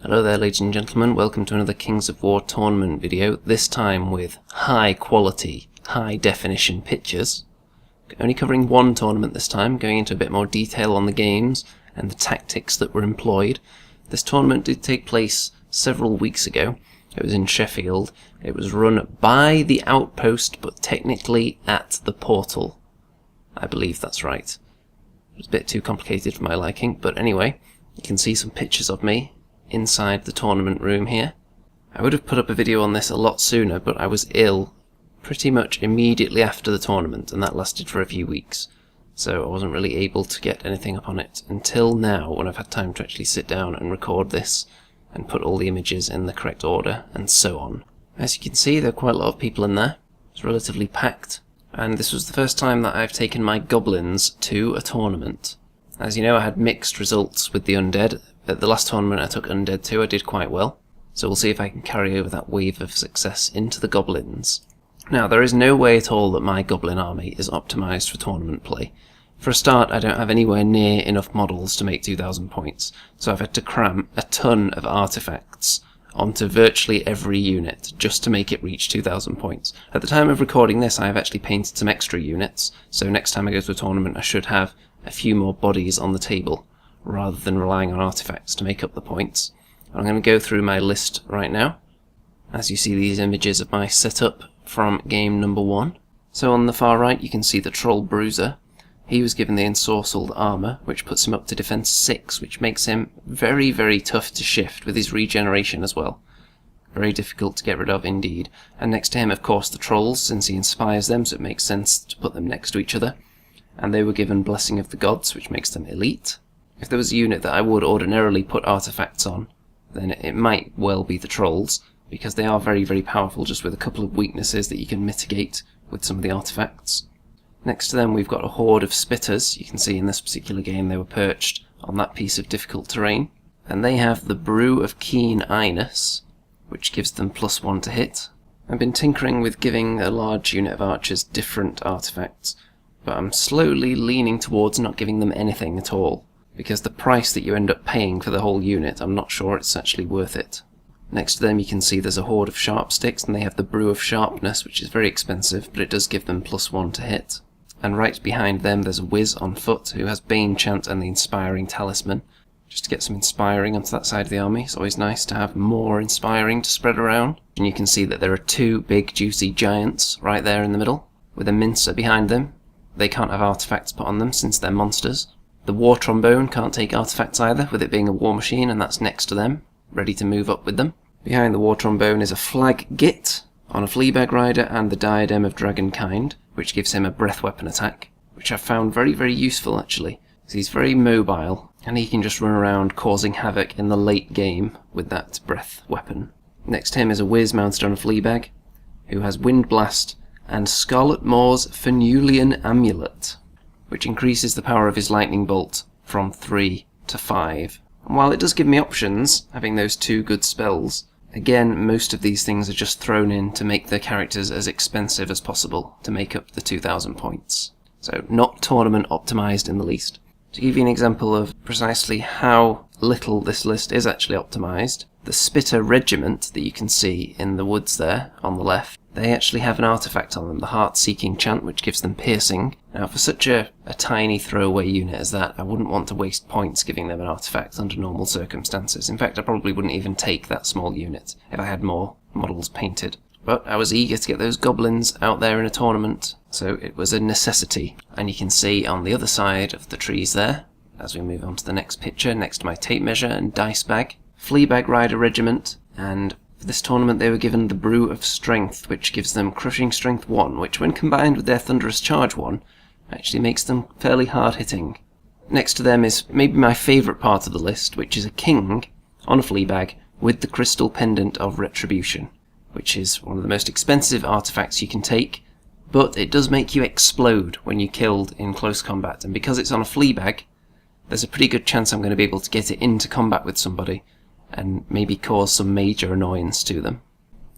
Hello there ladies and gentlemen, welcome to another Kings of War tournament video, this time with high quality, high definition pictures. Only covering one tournament this time, going into a bit more detail on the games and the tactics that were employed. This tournament did take place several weeks ago. It was in Sheffield. It was run by the Outpost, but technically at the Portal. I believe that's right. It was a bit too complicated for my liking, but anyway, you can see some pictures of me inside the tournament room here. I would have put up a video on this a lot sooner, but I was ill pretty much immediately after the tournament, and that lasted for a few weeks, so I wasn't really able to get anything up on it until now, when I've had time to actually sit down and record this and put all the images in the correct order and so on. As you can see, there are quite a lot of people in there. It's relatively packed, and this was the first time that I've taken my goblins to a tournament. As you know, I had mixed results with the undead. At the last tournament I took undead too, I did quite well, so we'll see if I can carry over that wave of success into the goblins. Now, there is no way at all that my goblin army is optimised for tournament play. For a start, I don't have anywhere near enough models to make 2,000 points, so I've had to cram a ton of artefacts onto virtually every unit just to make it reach 2,000 points. At the time of recording this, I have actually painted some extra units, so next time I go to a tournament I should have a few more bodies on the table, rather than relying on artifacts to make up the points. I'm going to go through my list right now, as you see these images of my setup from game number 1. So on the far right you can see the troll Bruiser. He was given the Ensorcelled Armour, which puts him up to defense 6, which makes him very, very tough to shift with his regeneration as well. Very difficult to get rid of indeed. And next to him, of course, the trolls, since he inspires them, so it makes sense to put them next to each other. And they were given Blessing of the Gods, which makes them elite. If there was a unit that I would ordinarily put artifacts on, then it might well be the trolls, because they are very, very powerful just with a couple of weaknesses that you can mitigate with some of the artifacts. Next to them we've got a horde of spitters. You can see in this particular game they were perched on that piece of difficult terrain. And they have the Brew of Keen-eyeness, which gives them +1 to hit. I've been tinkering with giving a large unit of archers different artifacts, but I'm slowly leaning towards not giving them anything at all, because the price that you end up paying for the whole unit, I'm not sure it's actually worth it. Next to them you can see there's a horde of Sharpsticks, and they have the Brew of Sharpness, which is very expensive, but it does give them +1 to hit. And right behind them there's a Wiz on foot, who has Bane, Chant and the Inspiring Talisman, just to get some Inspiring onto that side of the army. It's always nice to have more Inspiring to spread around. And you can see that there are two big juicy giants right there in the middle, with a Mincer behind them. They can't have artifacts put on them since they're monsters. The War Trombone can't take artifacts either, with it being a war machine, and that's next to them, ready to move up with them. Behind the War Trombone is a Flaggit on a Fleabag rider and the Diadem of Dragonkind, which gives him a breath weapon attack, which I've found very, very useful actually, because he's very mobile, and he can just run around causing havoc in the late game with that breath weapon. Next to him is a Wiz mounted on a Fleabag, who has Wind Blast and Scarletmaw's Fenulian Amulet, which increases the power of his lightning bolt from 3 to 5. And while it does give me options, having those two good spells, again, most of these things are just thrown in to make the characters as expensive as possible to make up the 2,000 points. So not tournament optimized in the least. To give you an example of precisely how little this list is actually optimized, the Spitter Regiment that you can see in the woods there on the left, they actually have an artifact on them, the Heart-Seeking Chant, which gives them piercing. Now for such a tiny throwaway unit as that, I wouldn't want to waste points giving them an artifact under normal circumstances. In fact, I probably wouldn't even take that small unit if I had more models painted. But I was eager to get those goblins out there in a tournament, so it was a necessity. And you can see on the other side of the trees there, as we move on to the next picture, next to my tape measure and dice bag, Fleabag Rider Regiment, and for this tournament they were given the Brew of Strength, which gives them Crushing Strength 1, which when combined with their Thunderous Charge 1, actually makes them fairly hard-hitting. Next to them is maybe my favourite part of the list, which is a King on a Fleabag with the Crystal Pendant of Retribution, which is one of the most expensive artifacts you can take, but it does make you explode when you're killed in close combat, and because it's on a Fleabag, there's a pretty good chance I'm going to be able to get it into combat with somebody, and maybe cause some major annoyance to them.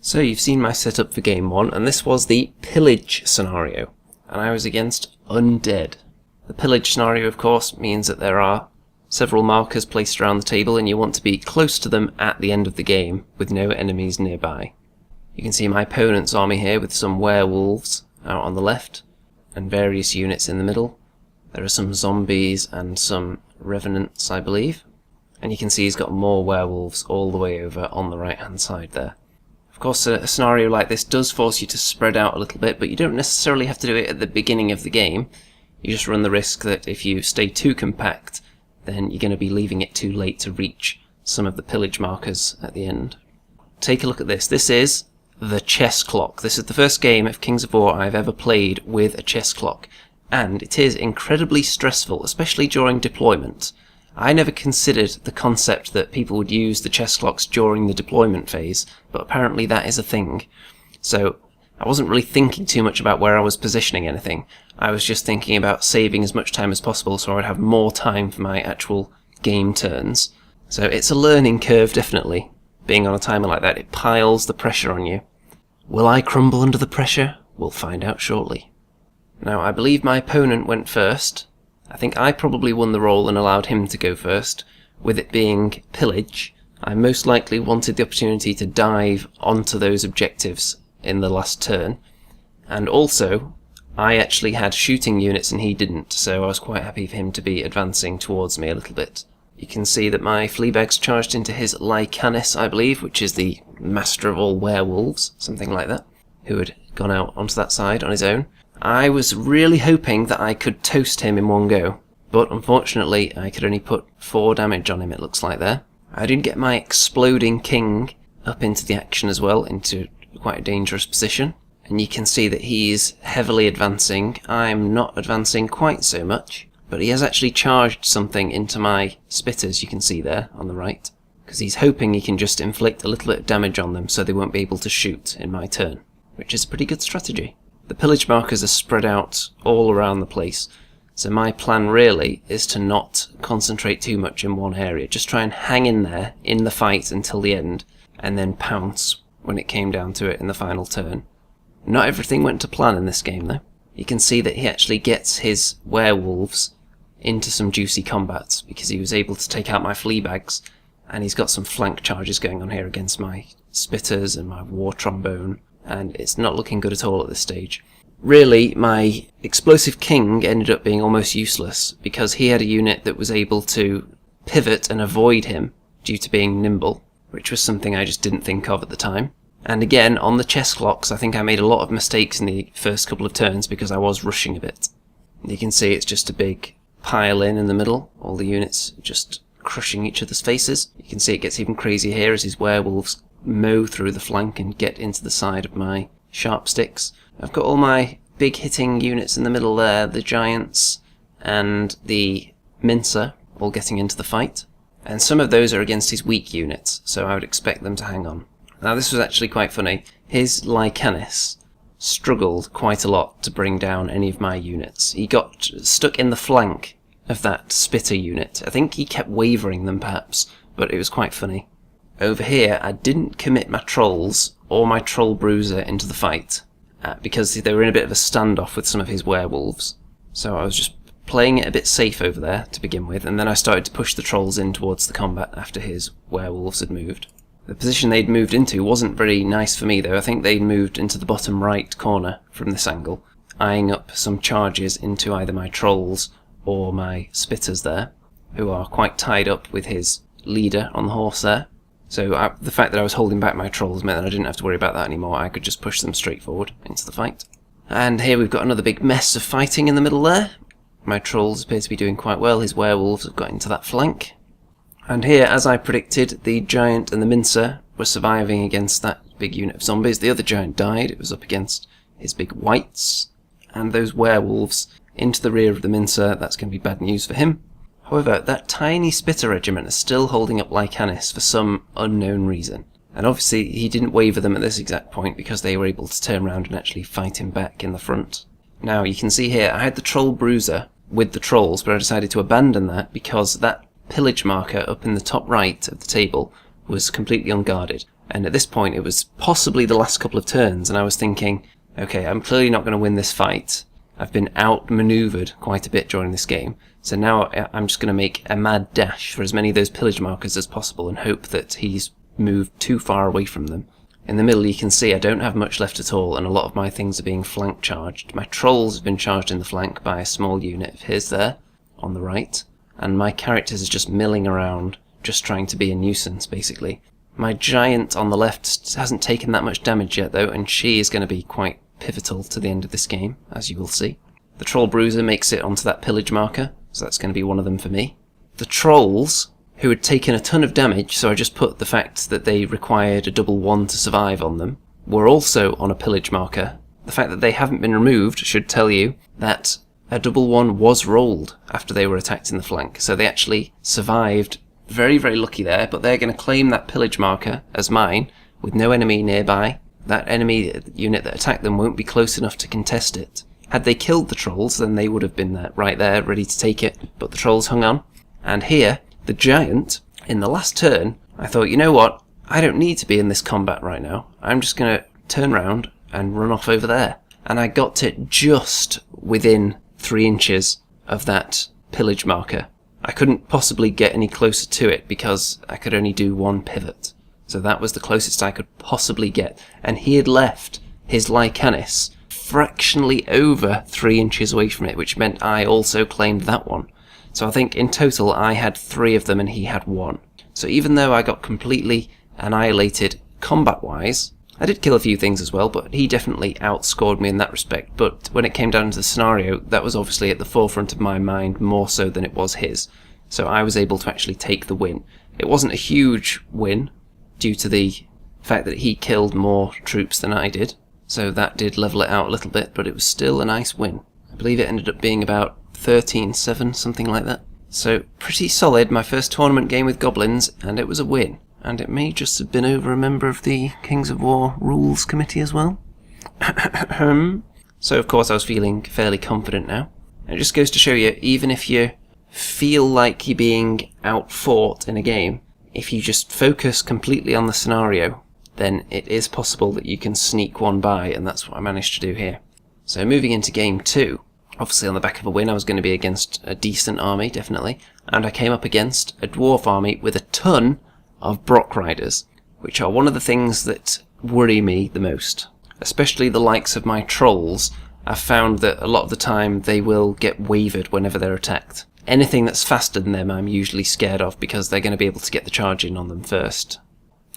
So you've seen my setup for game 1, and this was the pillage scenario, and I was against undead. The pillage scenario, of course, means that there are several markers placed around the table, and you want to be close to them at the end of the game with no enemies nearby. You can see my opponent's army here with some werewolves out on the left and various units in the middle. There are some zombies and some revenants, I believe, and you can see he's got more werewolves all the way over on the right hand side there. Of course, a scenario like this does force you to spread out a little bit, but you don't necessarily have to do it at the beginning of the game. You just run the risk that if you stay too compact, then you're going to be leaving it too late to reach some of the pillage markers at the end. Take a look at this. This is the chess clock. This is the first game of Kings of War I've ever played with a chess clock, and it is incredibly stressful, especially during deployment. I never considered the concept that people would use the chess clocks during the deployment phase, but apparently that is a thing. So I wasn't really thinking too much about where I was positioning anything. I was just thinking about saving as much time as possible so I would have more time for my actual game turns. So it's a learning curve, definitely. Being on a timer like that, it piles the pressure on you. Will I crumble under the pressure? We'll find out shortly. Now, I believe my opponent went first. I think I probably won the roll and allowed him to go first. With it being pillage, I most likely wanted the opportunity to dive onto those objectives in the last turn. And also, I actually had shooting units and he didn't, so I was quite happy for him to be advancing towards me a little bit. You can see that my Fleabag's charged into his Keen-eyeness, I believe, which is the master of all werewolves, something like that, who had gone out onto that side on his own. I was really hoping that I could toast him in one go, but unfortunately I could only put 4 damage on him, it looks like there. I didn't get my exploding king up into the action as well, into quite a dangerous position, and you can see that he's heavily advancing. I'm not advancing quite so much, but he has actually charged something into my spitters, you can see there on the right, because he's hoping he can just inflict a little bit of damage on them so they won't be able to shoot in my turn, which is a pretty good strategy. The pillage markers are spread out all around the place, so my plan really is to not concentrate too much in one area, just try and hang in there in the fight until the end, and then pounce when it came down to it in the final turn. Not everything went to plan in this game though. You can see that he actually gets his werewolves into some juicy combats because he was able to take out my Fleabags, and he's got some flank charges going on here against my spitters and my war trombone, and it's not looking good at all at this stage. Really, my explosive king ended up being almost useless because he had a unit that was able to pivot and avoid him due to being nimble, which was something I just didn't think of at the time. And again, on the chess clocks, I think I made a lot of mistakes in the first couple of turns because I was rushing a bit. You can see it's just a big pile in the middle, all the units just crushing each other's faces. You can see it gets even crazier here as his werewolves mow through the flank and get into the side of my Sharpsticks. I've got all my big hitting units in the middle there, the giants and the Mincer all getting into the fight, and some of those are against his weak units, so I would expect them to hang on. Now this was actually quite funny. His Keen-eyeness struggled quite a lot to bring down any of my units. He got stuck in the flank of that spitter unit. I think he kept wavering them perhaps, but it was quite funny. Over here, I didn't commit my trolls or my troll Bruiser into the fight because they were in a bit of a standoff with some of his werewolves. So I was just playing it a bit safe over there to begin with, and then I started to push the trolls in towards the combat after his werewolves had moved. The position they'd moved into wasn't very nice for me though. I think they'd moved into the bottom right corner from this angle, eyeing up some charges into either my trolls or my spitters there, who are quite tied up with his leader on the horse there. So the fact that I was holding back my trolls meant that I didn't have to worry about that anymore. I could just push them straight forward into the fight. And here we've got another big mess of fighting in the middle there. My trolls appear to be doing quite well. His werewolves have got into that flank. And here, as I predicted, the giant and the Mincer were surviving against that big unit of zombies. The other giant died. It was up against his big whites. And those werewolves into the rear of the Mincer. That's going to be bad news for him. However, that tiny spitter regiment is still holding up Keen-eyeness for some unknown reason. And obviously he didn't waver them at this exact point because they were able to turn around and actually fight him back in the front. Now you can see here, I had the troll Bruiser with the trolls, but I decided to abandon that because that pillage marker up in the top right of the table was completely unguarded. And at this point it was possibly the last couple of turns, and I was thinking, okay, I'm clearly not going to win this fight. I've been outmaneuvered quite a bit during this game, so now I'm just going to make a mad dash for as many of those pillage markers as possible and hope that he's moved too far away from them. In the middle you can see I don't have much left at all, and a lot of my things are being flank charged. My trolls have been charged in the flank by a small unit of his there, on the right, and my characters are just milling around, just trying to be a nuisance, basically. My giant on the left hasn't taken that much damage yet, though, and she is going to be quite pivotal to the end of this game, as you will see. The troll bruiser makes it onto that pillage marker, so that's going to be one of them for me. The trolls, who had taken a ton of damage, so I just put the fact that they required a double 1 to survive on them, were also on a pillage marker. The fact that they haven't been removed should tell you that a double 1 was rolled after they were attacked in the flank, so they actually survived. Very, very lucky there, but they're going to claim that pillage marker as mine, with no enemy nearby. That enemy unit that attacked them won't be close enough to contest it. Had they killed the trolls, then they would have been there, right there, ready to take it, but the trolls hung on. And here, the giant, in the last turn, I thought, you know what, I don't need to be in this combat right now. I'm just going to turn around and run off over there. And I got to just within 3 inches of that pillage marker. I couldn't possibly get any closer to it because I could only do 1 pivot. So that was the closest I could possibly get. And he had left his Keen-eyeness fractionally over 3 inches away from it, which meant I also claimed that one. So I think in total I had 3 of them and he had 1. So even though I got completely annihilated combat-wise, I did kill a few things as well, but he definitely outscored me in that respect. But when it came down to the scenario, that was obviously at the forefront of my mind more so than it was his. So I was able to actually take the win. It wasn't a huge win, due to the fact that he killed more troops than I did, so that did level it out a little bit, but it was still a nice win. I believe it ended up being about 13-7, something like that. So pretty solid, my first tournament game with goblins, and it was a win. And it may just have been over a member of the Kings of War Rules Committee as well. So of course I was feeling fairly confident now. And it just goes to show you, even if you feel like you're being outfought in a game, if you just focus completely on the scenario, then it is possible that you can sneak one by, and that's what I managed to do here. So moving into game 2, obviously on the back of a win I was going to be against a decent army, definitely, and I came up against a dwarf army with a ton of Brock Riders, which are one of the things that worry me the most. Especially the likes of my trolls. I've found that a lot of the time they will get wavered whenever they're attacked. Anything that's faster than them I'm usually scared of because they're going to be able to get the charge in on them first.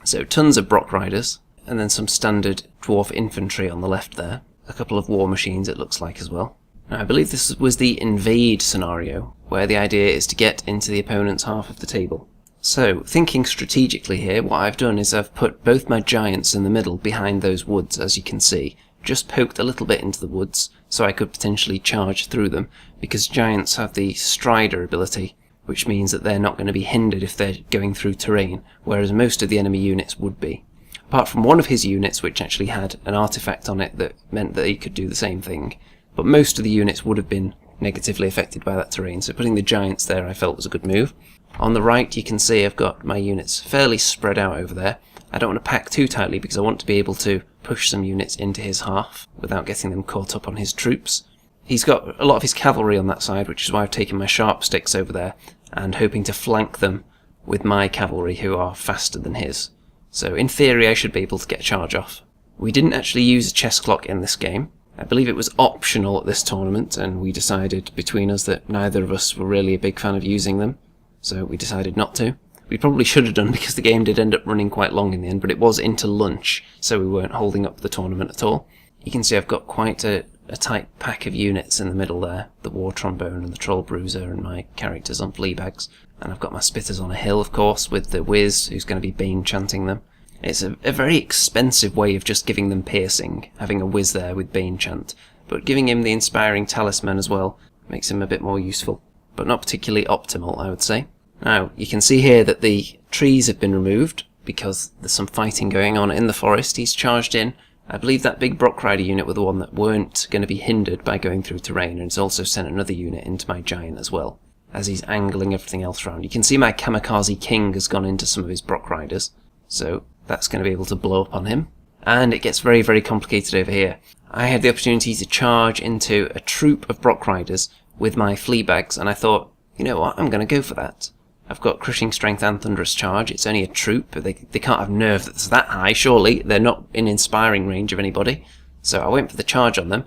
So tons of Brock Riders, and then some standard dwarf infantry on the left there. A couple of war machines it looks like as well. Now I believe this was the invade scenario, where the idea is to get into the opponent's half of the table. So, thinking strategically here, what I've done is I've put both my giants in the middle behind those woods, as you can see. Just poked a little bit into the woods, so I could potentially charge through them, because giants have the strider ability, which means that they're not going to be hindered if they're going through terrain, whereas most of the enemy units would be. Apart from one of his units, which actually had an artifact on it that meant that he could do the same thing, but most of the units would have been negatively affected by that terrain, so putting the giants there I felt was a good move. On the right you can see I've got my units fairly spread out over there. I don't want to pack too tightly because I want to be able to push some units into his half without getting them caught up on his troops. He's got a lot of his cavalry on that side, which is why I've taken my Sharpsticks over there and hoping to flank them with my cavalry who are faster than his. So in theory I should be able to get a charge off. We didn't actually use a chess clock in this game. I believe it was optional at this tournament, and we decided between us that neither of us were really a big fan of using them, so we decided not to. We probably should have done because the game did end up running quite long in the end, but it was into lunch, so we weren't holding up the tournament at all. You can see I've got quite a tight pack of units in the middle there, the War Trombone and the Troll Bruiser and my characters on Fleabags. And I've got my Spitters on a hill, of course, with the Wiz, who's going to be Bane chanting them. It's a very expensive way of just giving them piercing, having a Wiz there with Bane chant, but giving him the inspiring Talisman as well makes him a bit more useful, but not particularly optimal, I would say. Now, you can see here that the trees have been removed, because there's some fighting going on in the forest. He's charged in. I believe that big Brock Rider unit were the one that weren't going to be hindered by going through terrain, and it's also sent another unit into my giant as well, as he's angling everything else around. You can see my Kamikaze King has gone into some of his Brock Riders, so that's going to be able to blow up on him. and it gets very, very complicated over here. I had the opportunity to charge into a troop of Brock Riders with my Fleabags, and I thought, you know what, I'm going to go for that. I've got Crushing Strength and Thunderous Charge. It's only a troop, but they can't have nerve that's that high, surely. They're not in inspiring range of anybody. So I went for the charge on them,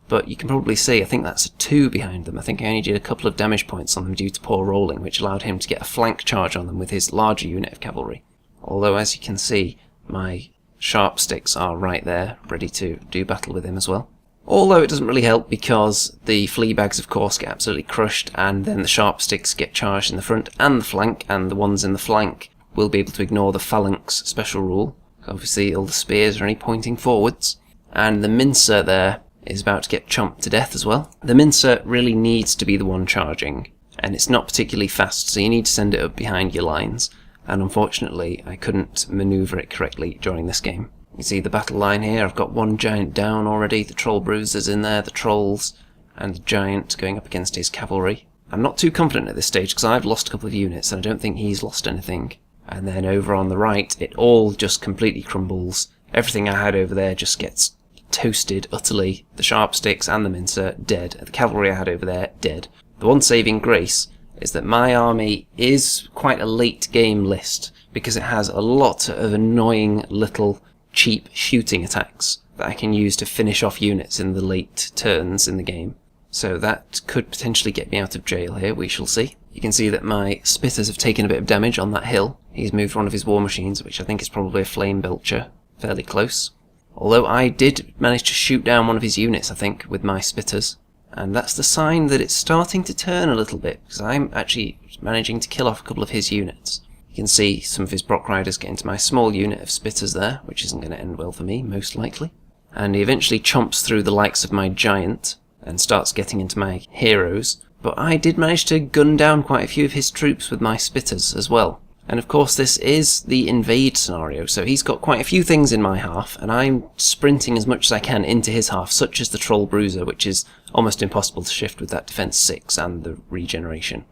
but you can probably see, I think that's a 2 behind them. I think I only did a couple of damage points on them due to poor rolling, which allowed him to get a flank charge on them with his larger unit of cavalry. Although, as you can see, my Sharpsticks are right there, ready to do battle with him as well. Although it doesn't really help because the Fleabags of course get absolutely crushed, and then the Sharpsticks get charged in the front and the flank, and the ones in the flank will be able to ignore the Phalanx special rule. Obviously all the spears are only pointing forwards, and the Mincer there is about to get chomped to death as well. The Mincer really needs to be the one charging, and it's not particularly fast, so you need to send it up behind your lines, and unfortunately I couldn't manoeuvre it correctly during this game. You see the battle line here, I've got one giant down already, the troll bruisers in there, the trolls, and the giant going up against his cavalry. I'm not too confident at this stage because I've lost a couple of units and I don't think he's lost anything. And then over on the right, it all just completely crumbles. Everything I had over there just gets toasted utterly. The Sharpsticks and the Mincer, dead. The cavalry I had over there, dead. The one saving grace is that my army is quite a late game list because it has a lot of annoying little cheap shooting attacks that I can use to finish off units in the late turns in the game. So that could potentially get me out of jail here, we shall see. You can see that my Spitters have taken a bit of damage on that hill. He's moved one of his war machines, which I think is probably a Flame Belcher, fairly close. Although I did manage to shoot down one of his units, I think, with my Spitters. And that's the sign that it's starting to turn a little bit, because I'm actually managing to kill off a couple of his units. You can see some of his Brock Riders get into my small unit of Spitters there, which isn't going to end well for me, most likely. And he eventually chomps through the likes of my Giant and starts getting into my heroes, but I did manage to gun down quite a few of his troops with my Spitters as well. And of course this is the invade scenario, so he's got quite a few things in my half, and I'm sprinting as much as I can into his half, such as the Troll Bruiser, which is almost impossible to shift with that Defense 6 and the regeneration.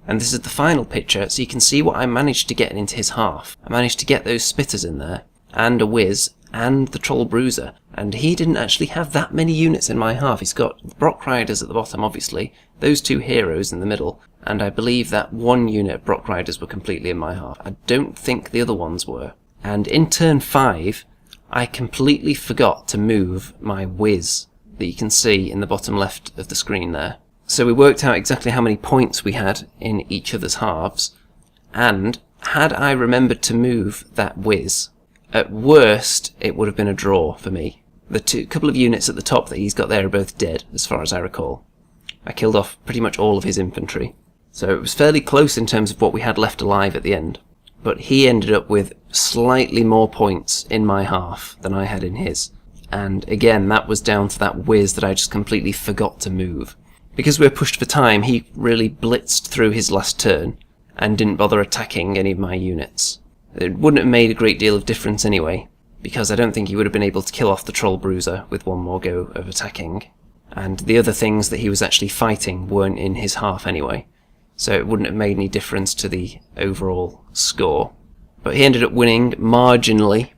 And this is the final picture, so you can see what I managed to get into his half. I managed to get those Spitters in there, and a Whiz, and the Troll Bruiser, and he didn't actually have that many units in my half. He's got the Brock Riders at the bottom, obviously, those two heroes in the middle, and I believe that one unit of Brock Riders were completely in my half. I don't think the other ones were. And in turn 5, I completely forgot to move my Whiz that you can see in the bottom left of the screen there. So we worked out exactly how many points we had in each other's halves, and had I remembered to move that Whiz, at worst it would have been a draw for me. The couple of units at the top that he's got there are both dead, as far as I recall. I killed off pretty much all of his infantry, so it was fairly close in terms of what we had left alive at the end. But he ended up with slightly more points in my half than I had in his, and again that was down to that Whiz that I just completely forgot to move. Because we were pushed for time, he really blitzed through his last turn and didn't bother attacking any of my units. It wouldn't have made a great deal of difference anyway, because I don't think he would have been able to kill off the Troll Bruiser with one more go of attacking, and the other things that he was actually fighting weren't in his half anyway, so it wouldn't have made any difference to the overall score. But he ended up winning marginally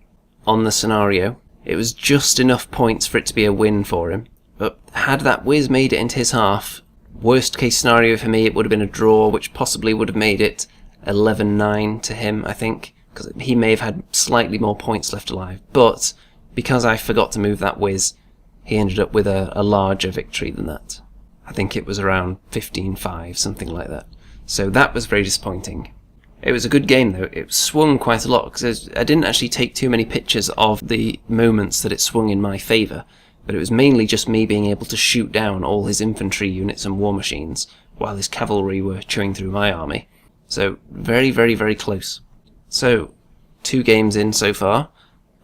on the scenario. It was just enough points for it to be a win for him. But had that Whiz made it into his half, worst case scenario for me, it would have been a draw, which possibly would have made it 11-9 to him, I think, because he may have had slightly more points left alive. But because I forgot to move that Whiz, he ended up with a larger victory than that. I think it was around 15-5, something like that. So that was very disappointing. It was a good game though. It swung quite a lot, because I didn't actually take too many pictures of the moments that it swung in my favour. But it was mainly just me being able to shoot down all his infantry units and war machines, while his cavalry were chewing through my army. So, very, very, very close. So, 2 games in so far,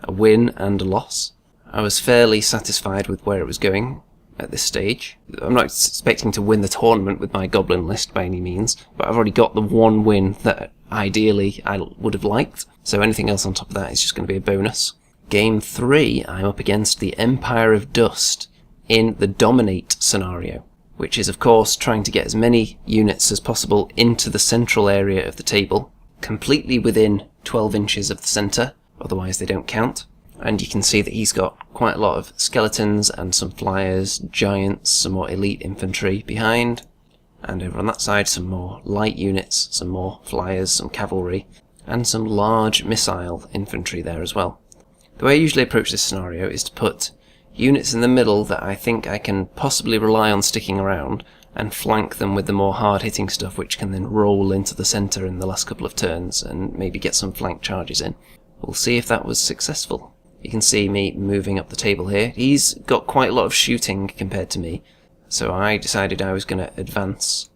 a win and a loss. I was fairly satisfied with where it was going at this stage. I'm not expecting to win the tournament with my Goblin list by any means, but I've already got the one win that ideally I would have liked, so anything else on top of that is just going to be a bonus. Game 3, I'm up against the Empire of Dust in the Dominate scenario, which is of course trying to get as many units as possible into the central area of the table, completely within 12 inches of the centre, otherwise they don't count. And you can see that he's got quite a lot of skeletons and some flyers, giants, some more elite infantry behind. And over on that side, some more light units, some more flyers, some cavalry, and some large missile infantry there as well. The way I usually approach this scenario is to put units in the middle that I think I can possibly rely on sticking around, and flank them with the more hard-hitting stuff, which can then roll into the centre in the last couple of turns and maybe get some flank charges in. We'll see if that was successful. You can see me moving up the table here. He's got quite a lot of shooting compared to me, so I decided I was going to advance,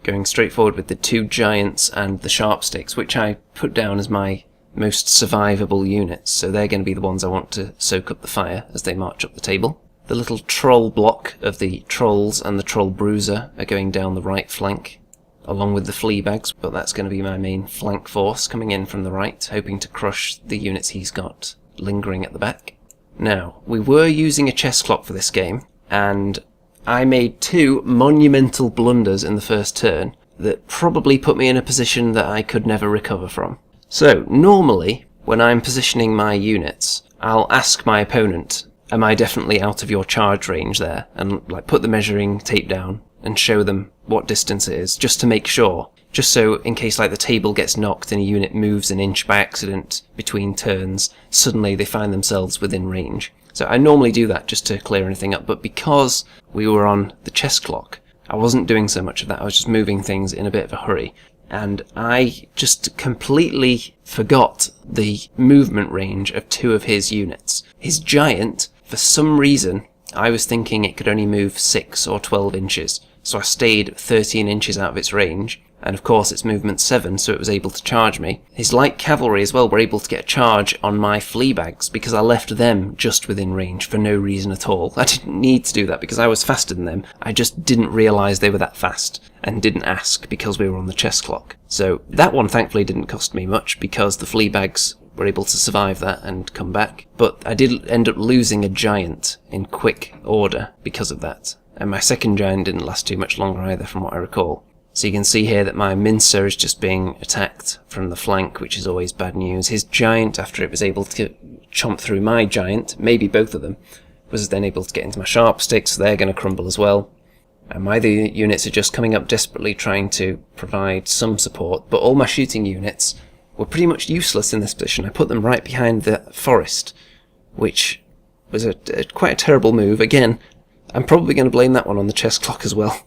going straight forward with the 2 giants and the Sharpsticks, which I put down as my most survivable units, so they're going to be the ones I want to soak up the fire as they march up the table. The little troll block of the trolls and the troll bruiser are going down the right flank, along with the Fleabags, but that's going to be my main flank force coming in from the right, hoping to crush the units he's got lingering at the back. Now, we were using a chess clock for this game, and I made 2 monumental blunders in the first turn that probably put me in a position that I could never recover from. So, normally, when I'm positioning my units, I'll ask my opponent, am I definitely out of your charge range there? And put the measuring tape down and show them what distance it is, just to make sure. Just so, in case the table gets knocked and a unit moves an inch by accident between turns, suddenly they find themselves within range. So I normally do that just to clear anything up, but because we were on the chess clock, I wasn't doing so much of that. I was just moving things in a bit of a hurry. And I just completely forgot the movement range of 2 of his units. His giant, for some reason, I was thinking it could only move 6 or 12 inches, so I stayed 13 inches out of its range, and of course its movement 7, so it was able to charge me. His light cavalry as well were able to get a charge on my Fleabags, because I left them just within range for no reason at all. I didn't need to do that because I was faster than them, I just didn't realise they were that fast, and didn't ask because we were on the chess clock. So that one thankfully didn't cost me much, because the Fleabags were able to survive that and come back. But I did end up losing a giant in quick order because of that. And my second giant didn't last too much longer either, from what I recall. So you can see here that my Mincer is just being attacked from the flank, which is always bad news. His giant, after it was able to chomp through my giant, maybe both of them, was then able to get into my Sharpsticks, so they're going to crumble as well. And my other units are just coming up desperately trying to provide some support, but all my shooting units were pretty much useless in this position. I put them right behind the forest, which was quite a terrible move. Again, I'm probably going to blame that one on the chess clock as well.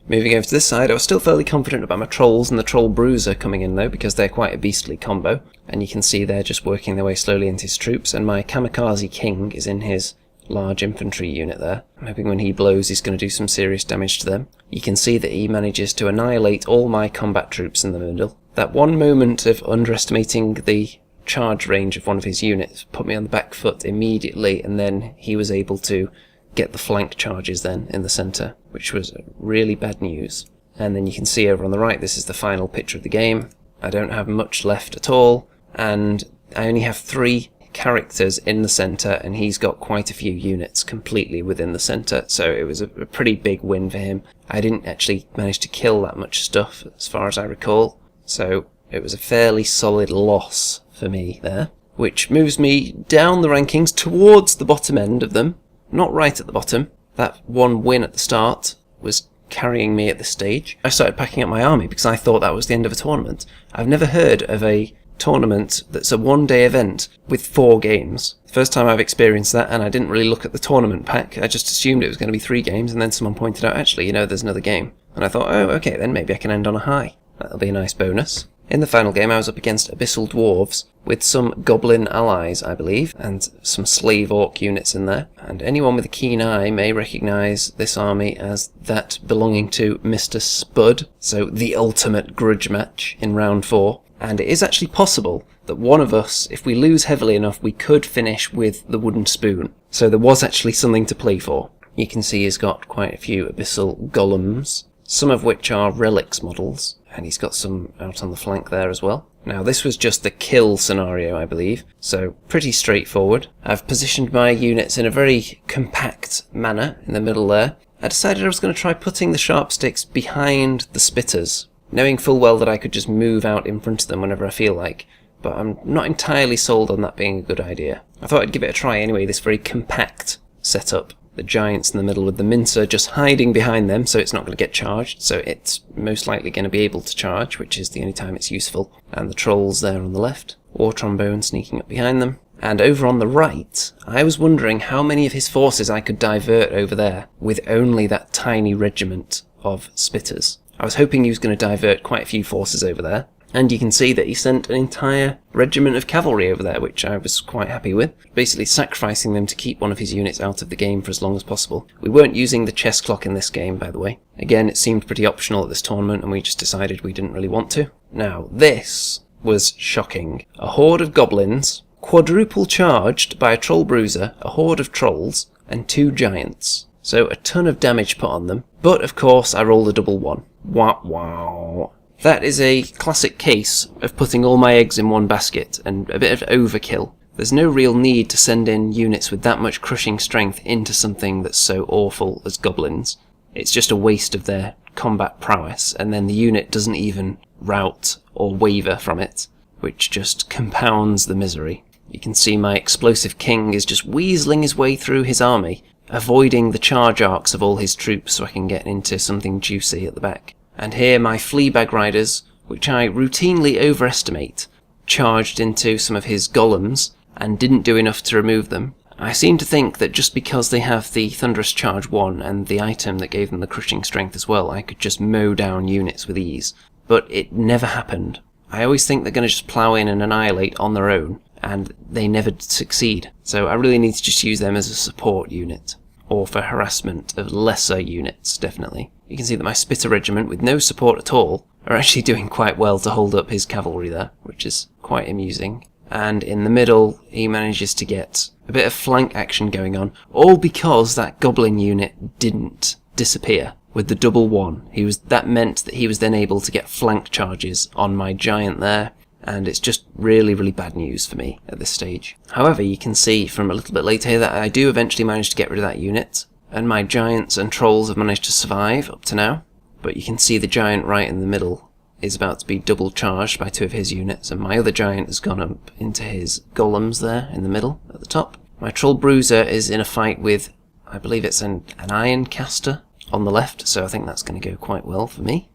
Moving over to this side, I was still fairly confident about my trolls and the troll bruiser coming in though, because they're quite a beastly combo. And you can see they're just working their way slowly into his troops, and my kamikaze king is in his large infantry unit there. I'm hoping when he blows he's going to do some serious damage to them. You can see that he manages to annihilate all my combat troops in the middle. That one moment of underestimating the charge range of one of his units put me on the back foot immediately, and then he was able to get the flank charges then in the centre, which was really bad news. And then you can see over on the right, this is the final picture of the game. I don't have much left at all, and I only have 3 characters in the centre, and he's got quite a few units completely within the centre, so it was a pretty big win for him. I didn't actually manage to kill that much stuff as far as I recall, so it was a fairly solid loss for me there, which moves me down the rankings towards the bottom end of them. Not right at the bottom. That one win at the start was carrying me at this stage. I started packing up my army because I thought that was the end of a tournament. I've never heard of a tournament that's a one-day event with 4 games. First time I've experienced that, and I didn't really look at the tournament pack. I just assumed it was going to be 3 games, and then someone pointed out, actually, there's another game. And I thought, oh, okay, then maybe I can end on a high. That'll be a nice bonus. In the final game, I was up against Abyssal Dwarves with some Goblin allies, I believe, and some Slave Orc units in there. And anyone with a keen eye may recognise this army as that belonging to Mr. Spud, so the ultimate grudge match in round 4. And it is actually possible that one of us, if we lose heavily enough, we could finish with the wooden spoon. So there was actually something to play for. You can see he's got quite a few Abyssal Golems, some of which are relics models, and he's got some out on the flank there as well. Now this was just the kill scenario, I believe, so pretty straightforward. I've positioned my units in a very compact manner in the middle there. I decided I was going to try putting the Sharpsticks behind the Spitters, knowing full well that I could just move out in front of them whenever I feel like. but I'm not entirely sold on that being a good idea. I thought I'd give it a try anyway, this very compact setup. The giants in the middle with the Mincer just hiding behind them, so it's not going to get charged, so it's most likely going to be able to charge, which is the only time it's useful. And the trolls there on the left, or Trombone sneaking up behind them. And over on the right, I was wondering how many of his forces I could divert over there with only that tiny regiment of spitters. I was hoping he was going to divert quite a few forces over there, and you can see that he sent an entire regiment of cavalry over there, which I was quite happy with, basically sacrificing them to keep one of his units out of the game for as long as possible. We weren't using the chess clock in this game, by the way. Again, it seemed pretty optional at this tournament, and we just decided we didn't really want to. Now, this was shocking. A horde of goblins, quadruple charged by a troll bruiser, a horde of trolls, and 2 giants. So a ton of damage put on them, but of course I rolled a double 1. Wow. That is a classic case of putting all my eggs in one basket, and a bit of overkill. There's no real need to send in units with that much crushing strength into something that's so awful as goblins. It's just a waste of their combat prowess, and then the unit doesn't even rout or waver from it, which just compounds the misery. You can see my explosive king is just weaseling his way through his army, avoiding the charge arcs of all his troops so I can get into something juicy at the back. And here my Fleabag riders, which I routinely overestimate, charged into some of his golems and didn't do enough to remove them. I seem to think that just because they have the Thunderous Charge 1 and the item that gave them the crushing strength as well, I could just mow down units with ease. But it never happened. I always think they're going to just plow in and annihilate on their own, and they never succeed. So I really need to just use them as a support unit, or for harassment of lesser units, definitely. You can see that my Spitter regiment, with no support at all, are actually doing quite well to hold up his cavalry there, which is quite amusing. And in the middle, he manages to get a bit of flank action going on, all because that Goblin unit didn't disappear with the double 1. That meant that he was then able to get flank charges on my giant there, and it's just really, really bad news for me at this stage. However, you can see from a little bit later that I do eventually manage to get rid of that unit, and my giants and trolls have managed to survive up to now. But you can see the giant right in the middle is about to be double charged by 2 of his units, and my other giant has gone up into his golems there in the middle at the top. My troll bruiser is in a fight with, I believe it's an iron caster on the left, so I think that's going to go quite well for me.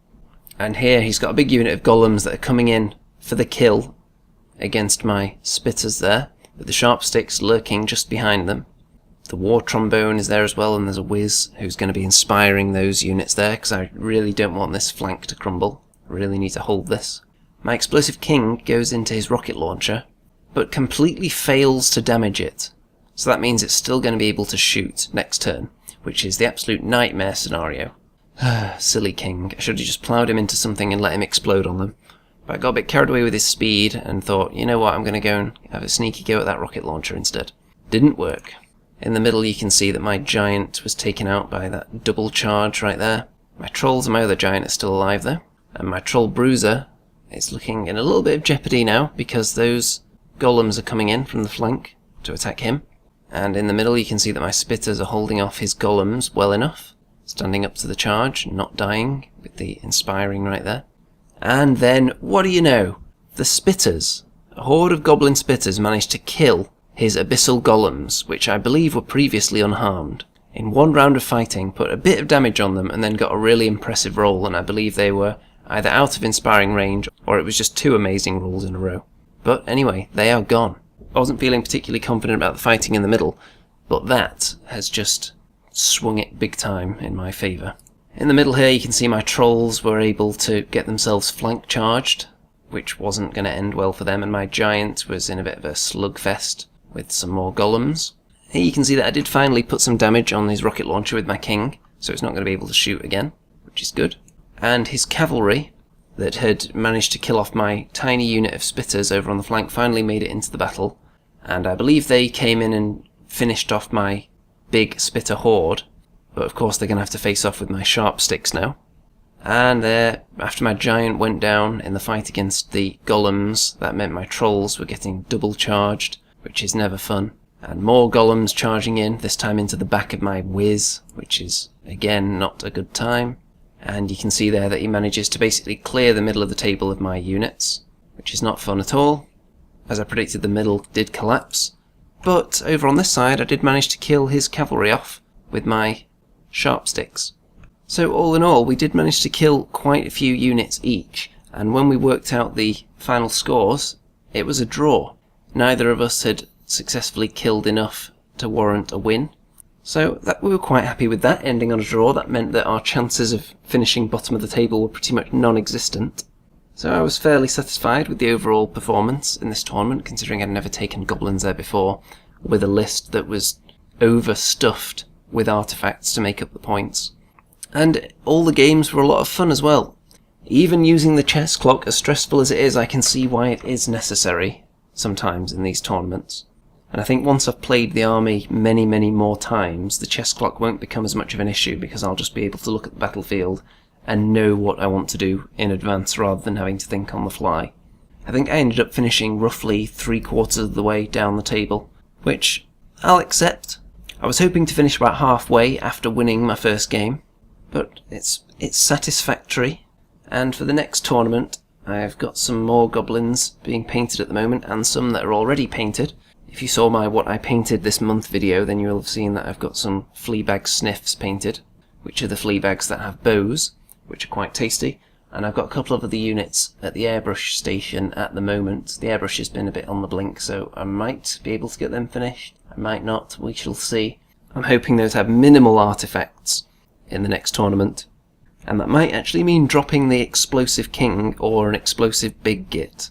And here he's got a big unit of golems that are coming in for the kill against my spitters there, with the Sharpsticks lurking just behind them. The war trombone is there as well, and there's a whiz who's going to be inspiring those units there, because I really don't want this flank to crumble. I really need to hold this. My explosive king goes into his rocket launcher, but completely fails to damage it. So that means it's still going to be able to shoot next turn, which is the absolute nightmare scenario. Silly king. I should have just ploughed him into something and let him explode on them. But I got a bit carried away with his speed and thought, you know what, I'm going to go and have a sneaky go at that rocket launcher instead. Didn't work. In the middle you can see that my giant was taken out by that double charge right there. My trolls and my other giant are still alive though. And my troll bruiser is looking in a little bit of jeopardy now, because those golems are coming in from the flank to attack him. And in the middle you can see that my spitters are holding off his golems well enough, standing up to the charge, not dying, with the inspiring right there. And then, what do you know? The spitters, a horde of goblin spitters, managed to kill his abyssal golems, which I believe were previously unharmed. In one round of fighting, put a bit of damage on them and then got a really impressive roll, and I believe they were either out of inspiring range or it was just 2 amazing rolls in a row. But anyway, they are gone. I wasn't feeling particularly confident about the fighting in the middle, but that has just swung it big time in my favour. In the middle here you can see my trolls were able to get themselves flank charged, which wasn't going to end well for them, and my giant was in a bit of a slugfest with some more golems. Here you can see that I did finally put some damage on his rocket launcher with my king, so it's not going to be able to shoot again, which is good. And his cavalry, that had managed to kill off my tiny unit of spitters over on the flank, finally made it into the battle, and I believe they came in and finished off my big spitter horde, but of course they're going to have to face off with my Sharpsticks now. And there, after my giant went down in the fight against the golems, that meant my trolls were getting double charged, which is never fun. And more golems charging in, this time into the back of my whiz, which is, again, not a good time. And you can see there that he manages to basically clear the middle of the table of my units, which is not fun at all. as I predicted the middle did collapse. But over on this side I did manage to kill his cavalry off with my Sharpsticks. So all in all, we did manage to kill quite a few units each, and when we worked out the final scores, it was a draw. Neither of us had successfully killed enough to warrant a win. So we were quite happy with that, ending on a draw. That meant that our chances of finishing bottom of the table were pretty much non-existent. So I was fairly satisfied with the overall performance in this tournament, considering I'd never taken goblins there before, with a list that was overstuffed with artifacts to make up the points. And all the games were a lot of fun as well. Even using the chess clock, as stressful as it is, I can see why it is necessary sometimes in these tournaments. And I think once I've played the army many, many more times, the chess clock won't become as much of an issue, because I'll just be able to look at the battlefield and know what I want to do in advance rather than having to think on the fly. I think I ended up finishing roughly 3/4 of the way down the table, which I'll accept. I was hoping to finish about halfway after winning my first game, but it's satisfactory. And for the next tournament, I've got some more goblins being painted at the moment, and some that are already painted. If you saw my What I Painted This Month video, then you'll have seen that I've got some Fleabag sniffs painted, which are the Fleabags that have bows, which are quite tasty. And I've got a couple of other units at the airbrush station at the moment. The airbrush has been a bit on the blink, so I might be able to get them finished. I might not, we shall see. I'm hoping those have minimal artifacts in the next tournament, and that might actually mean dropping the Explosive King or an Explosive Big Git.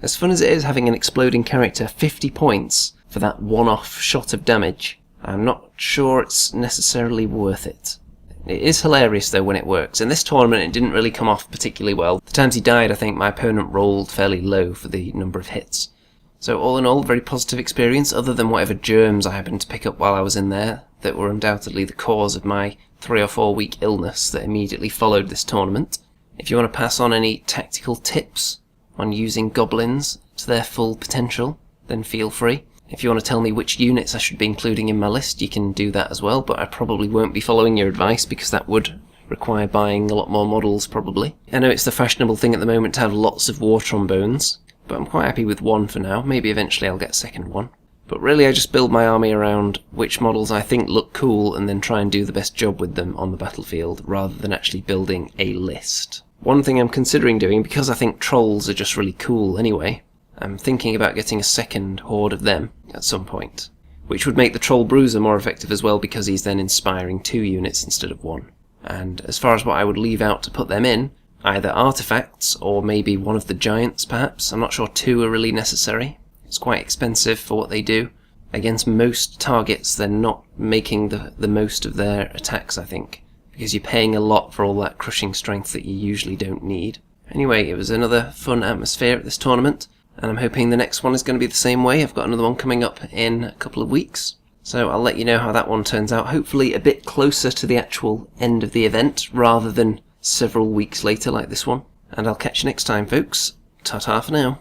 As fun as it is having an exploding character, 50 points for that one-off shot of damage, I'm not sure it's necessarily worth it. It is hilarious though when it works. In this tournament it didn't really come off particularly well. The times he died, I think my opponent rolled fairly low for the number of hits. So all in all, very positive experience, other than whatever germs I happened to pick up while I was in there that were undoubtedly the cause of my 3 or 4 week illness that immediately followed this tournament. If you want to pass on any tactical tips on using goblins to their full potential, then feel free. If you want to tell me which units I should be including in my list, you can do that as well, but I probably won't be following your advice because that would require buying a lot more models probably. I know it's the fashionable thing at the moment to have lots of war trombones, but I'm quite happy with one for now. Maybe eventually I'll get a second one. But really I just build my army around which models I think look cool and then try and do the best job with them on the battlefield, rather than actually building a list. One thing I'm considering doing, because I think trolls are just really cool anyway, I'm thinking about getting a second horde of them at some point, which would make the troll Bruiser more effective as well, because he's then inspiring 2 units instead of 1. And as far as what I would leave out to put them in, either artifacts or maybe one of the giants perhaps. I'm not sure 2 are really necessary. It's quite expensive for what they do. Against most targets they're not making the most of their attacks, I think, because you're paying a lot for all that crushing strength that you usually don't need. Anyway, it was another fun atmosphere at this tournament, and I'm hoping the next one is going to be the same way. I've got another one coming up in a couple of weeks, so I'll let you know how that one turns out, hopefully a bit closer to the actual end of the event rather than several weeks later like this one. And I'll catch you next time, folks. Ta-ta for now.